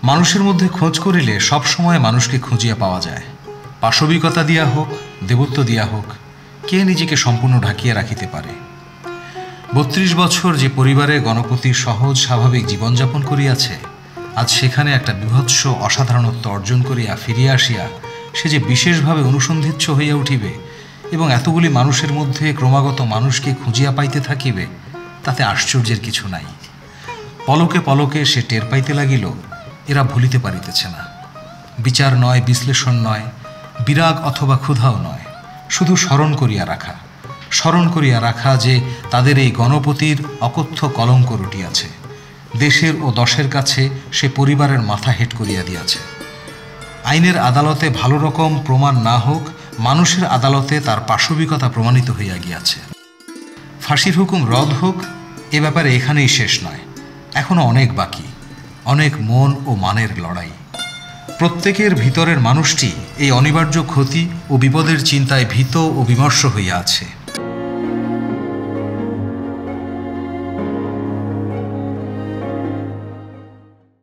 মানুষের মধ্যে খোঁজ করিলে সব সময় মানুষকে খুঁজিয়া পাওয়া যায়। পাশবিকতা দিয়া হোক, দেবত্ব দিয়া হোক, কে নিজেকে সম্পূর্ণ ঢাকিয়া রাখিতে পারে? ৩২ বছর যে পরিবারে গণপতি সহজ স্বাভাবিক জীবনযাপন করিয়াছে, আজ সেখানে একটা বিভৎস অসাধারণত্ব অর্জন করিয়া ফিরিয়া আসিয়া সে যে বিশেষভাবে অনুসন্ধিৎস হইয়া উঠিবে এবং এতগুলি মানুষের মধ্যে ক্রমাগত মানুষকে খুঁজিয়া পাইতে থাকিবে, তাতে আশ্চর্যের কিছু নাই। পলকে পলকে সে টের পাইতে লাগিল, এরা ভুলিতে পারিতেছে না। বিচার নয়, বিশ্লেষণ নয়, বিরাগ অথবা ক্ষুধাও নয়, শুধু স্মরণ করিয়া রাখা যে তাদের এই গণপতির অকথ্য কলঙ্ক রটিয়াছে। দেশের ও দশের কাছে সে পরিবারের মাথা হেঁট করিয়া দিয়াছে। আইনের আদালতে ভালো রকম প্রমাণ না হোক, মানুষের আদালতে তার পাশবিকতা প্রমাণিত হইয়া গিয়াছে। ফাঁসির হুকুম রদ হোক, এ ব্যাপারে এখানেই শেষ নয়, এখনও অনেক বাকি, অনেক মন ও মানের লড়াই। প্রত্যেকের ভিতরের মানুষটি এই অনিবার্য ক্ষতি ও বিপদের চিন্তায় ভীত ও বিমর্ষ হইয়া আছে।